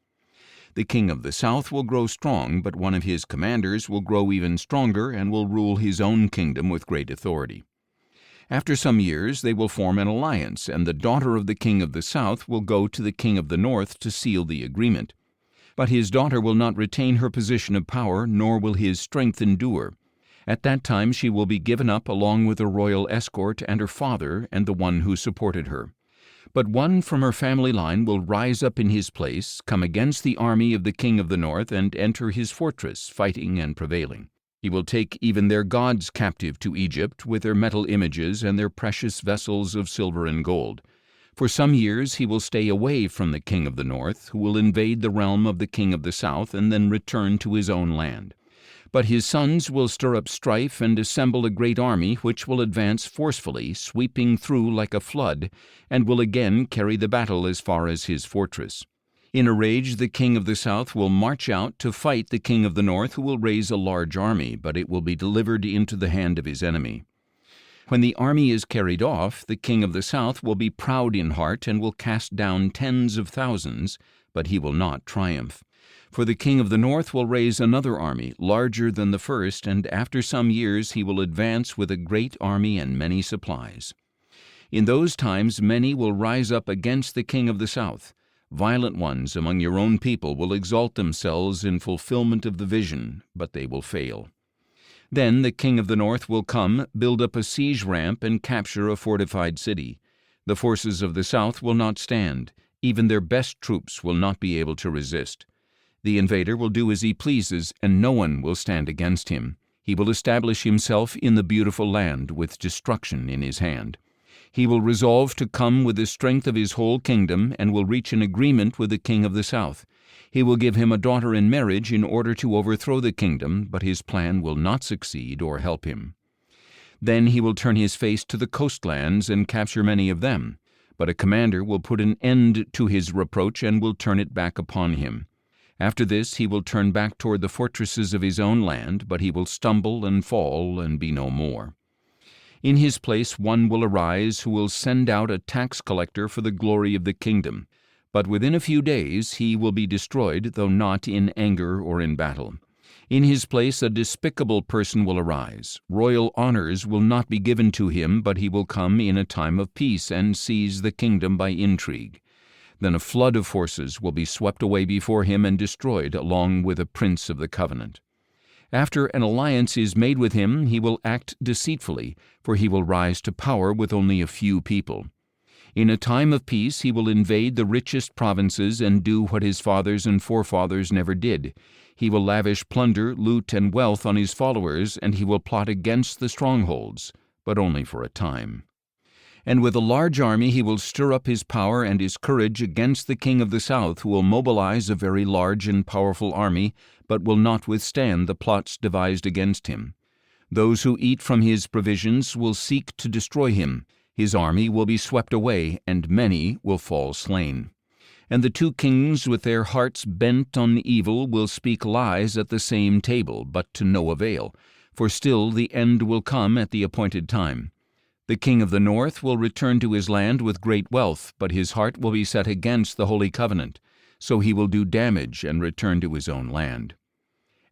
The king of the south will grow strong, but one of his commanders will grow even stronger and will rule his own kingdom with great authority. After some years they will form an alliance, and the daughter of the king of the south will go to the king of the north to seal the agreement. But his daughter will not retain her position of power, nor will his strength endure. At that time she will be given up along with a royal escort and her father and the one who supported her. But one from her family line will rise up in his place, come against the army of the king of the north, and enter his fortress, fighting and prevailing. He will take even their gods captive to Egypt, with their metal images and their precious vessels of silver and gold. For some years he will stay away from the king of the north, who will invade the realm of the king of the south and then return to his own land. But his sons will stir up strife and assemble a great army, which will advance forcefully, sweeping through like a flood, and will again carry the battle as far as his fortress. In a rage the king of the south will march out to fight the king of the north, who will raise a large army, but it will be delivered into the hand of his enemy. When the army is carried off, the king of the south will be proud in heart and will cast down tens of thousands, but he will not triumph. For the king of the north will raise another army, larger than the first, and after some years he will advance with a great army and many supplies. In those times many will rise up against the king of the south. Violent ones among your own people will exalt themselves in fulfillment of the vision, but they will fail. Then the king of the north will come, build up a siege ramp, and capture a fortified city. The forces of the south will not stand. Even their best troops will not be able to resist. The invader will do as he pleases, and no one will stand against him. He will establish himself in the beautiful land, with destruction in his hand. He will resolve to come with the strength of his whole kingdom, and will reach an agreement with the king of the south. He will give him a daughter in marriage in order to overthrow the kingdom, but his plan will not succeed or help him. Then he will turn his face to the coastlands and capture many of them. But a commander will put an end to his reproach and will turn it back upon him. After this he will turn back toward the fortresses of his own land, but he will stumble and fall and be no more. In his place one will arise who will send out a tax collector for the glory of the kingdom. But within a few days he will be destroyed, though not in anger or in battle. In his place a despicable person will arise. Royal honors will not be given to him, but he will come in a time of peace and seize the kingdom by intrigue. Then a flood of forces will be swept away before him and destroyed, along with a prince of the covenant. After an alliance is made with him, he will act deceitfully, for he will rise to power with only a few people. In a time of peace he will invade the richest provinces and do what his fathers and forefathers never did. He will lavish plunder, loot, and wealth on his followers, and he will plot against the strongholds, but only for a time. And with a large army he will stir up his power and his courage against the king of the south, who will mobilize a very large and powerful army, but will not withstand the plots devised against him. Those who eat from his provisions will seek to destroy him. His army will be swept away, and many will fall slain. And the 2 kings with their hearts bent on evil will speak lies at the same table, but to no avail. for still the end will come at the appointed time. The king of the north will return to his land with great wealth, but his heart will be set against the holy covenant, so he will do damage and return to his own land.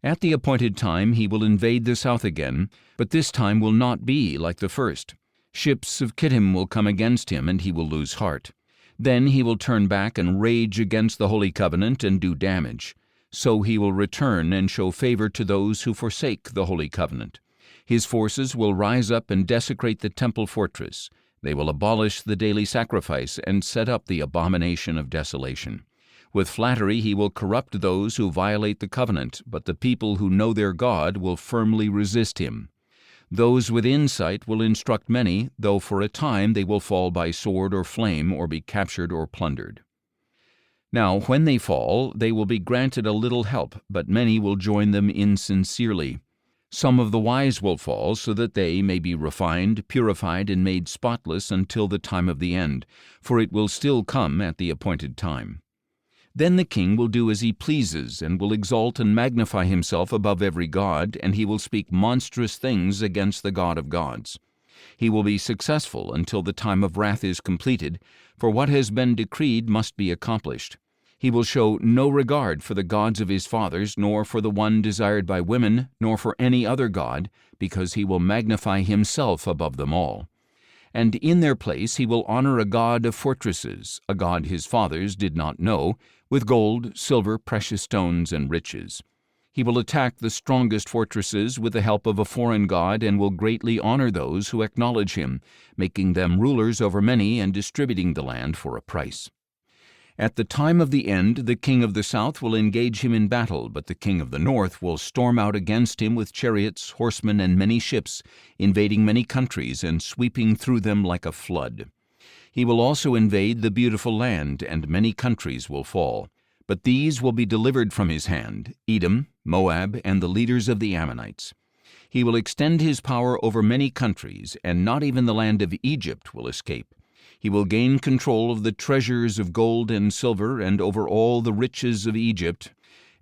At the appointed time he will invade the south again, but this time will not be like the first. Ships of Kittim will come against him, and he will lose heart. Then he will turn back and rage against the holy covenant and do damage. So he will return and show favor to those who forsake the holy covenant. His forces will rise up and desecrate the temple fortress. They will abolish the daily sacrifice and set up the abomination of desolation. With flattery he will corrupt those who violate the covenant, but the people who know their God will firmly resist him. Those with insight will instruct many, though for a time they will fall by sword or flame or be captured or plundered. Now, when they fall, they will be granted a little help, but many will join them insincerely. Some of the wise will fall, so that they may be refined, purified, and made spotless until the time of the end, for it will still come at the appointed time. Then the king will do as he pleases, and will exalt and magnify himself above every god, and he will speak monstrous things against the God of gods. He will be successful until the time of wrath is completed, for what has been decreed must be accomplished. He will show no regard for the gods of his fathers, nor for the one desired by women, nor for any other god, because he will magnify himself above them all. And in their place he will honor a god of fortresses, a god his fathers did not know, with gold, silver, precious stones, and riches. He will attack the strongest fortresses with the help of a foreign god, and will greatly honor those who acknowledge him, making them rulers over many and distributing the land for a price. At the time of the end, the king of the south will engage him in battle, but the king of the north will storm out against him with chariots, horsemen, and many ships, invading many countries and sweeping through them like a flood. He will also invade the beautiful land, and many countries will fall. But these will be delivered from his hand, Edom, Moab, and the leaders of the Ammonites. He will extend his power over many countries, and not even the land of Egypt will escape. He will gain control of the treasures of gold and silver and over all the riches of Egypt,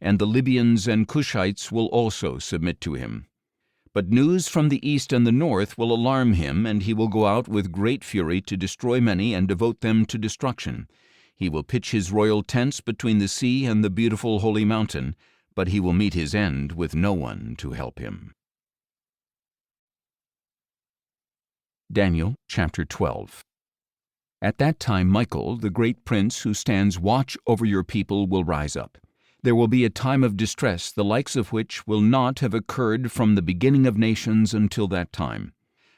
and the Libyans and Cushites will also submit to him. But news from the east and the north will alarm him, and he will go out with great fury to destroy many and devote them to destruction. He will pitch his royal tents between the sea and the beautiful holy mountain, but he will meet his end with no one to help him. Daniel chapter 12. At that time Michael, the great prince who stands watch over your people, will rise up. There will be a time of distress, the likes of which will not have occurred from the beginning of nations until that time.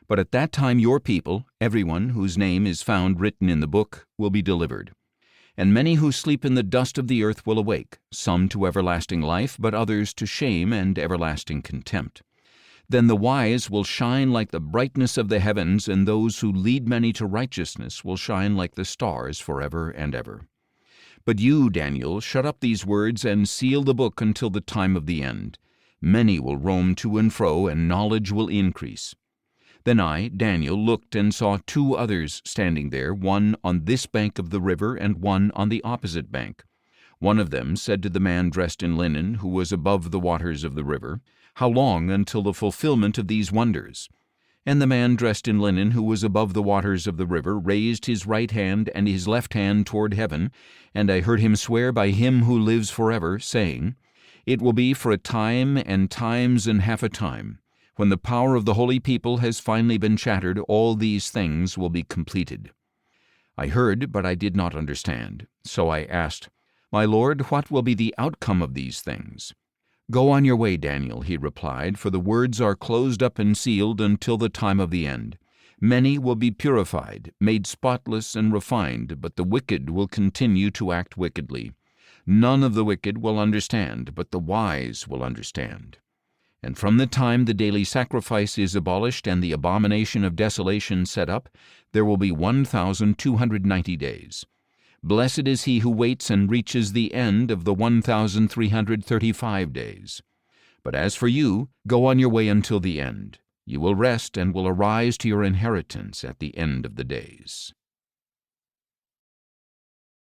But at that time your people, everyone whose name is found written in the book, will be delivered. And many who sleep in the dust of the earth will awake, some to everlasting life, but others to shame and everlasting contempt. Then the wise will shine like the brightness of the heavens, and those who lead many to righteousness will shine like the stars forever and ever. But you, Daniel, shut up these words and seal the book until the time of the end. Many will roam to and fro, and knowledge will increase. Then I, Daniel, looked and saw two others standing there, one on this bank of the river and one on the opposite bank. One of them said to the man dressed in linen, who was above the waters of the river, "How long until the fulfillment of these wonders?" And the man dressed in linen, who was above the waters of the river, raised his right hand and his left hand toward heaven, and I heard him swear by him who lives forever, saying, "It will be for a time and times and half a time. When the power of the holy people has finally been shattered, all these things will be completed." I heard, but I did not understand. So I asked, "My Lord, what will be the outcome of these things?" "Go on your way, Daniel," he replied, "for the words are closed up and sealed until the time of the end. Many will be purified, made spotless and refined, but the wicked will continue to act wickedly. None of the wicked will understand, but the wise will understand. And from the time the daily sacrifice is abolished and the abomination of desolation set up, there will be 1,290 days. Blessed is he who waits and reaches the end of the 1,335 days. But as for you, go on your way until the end. You will rest and will arise to your inheritance at the end of the days.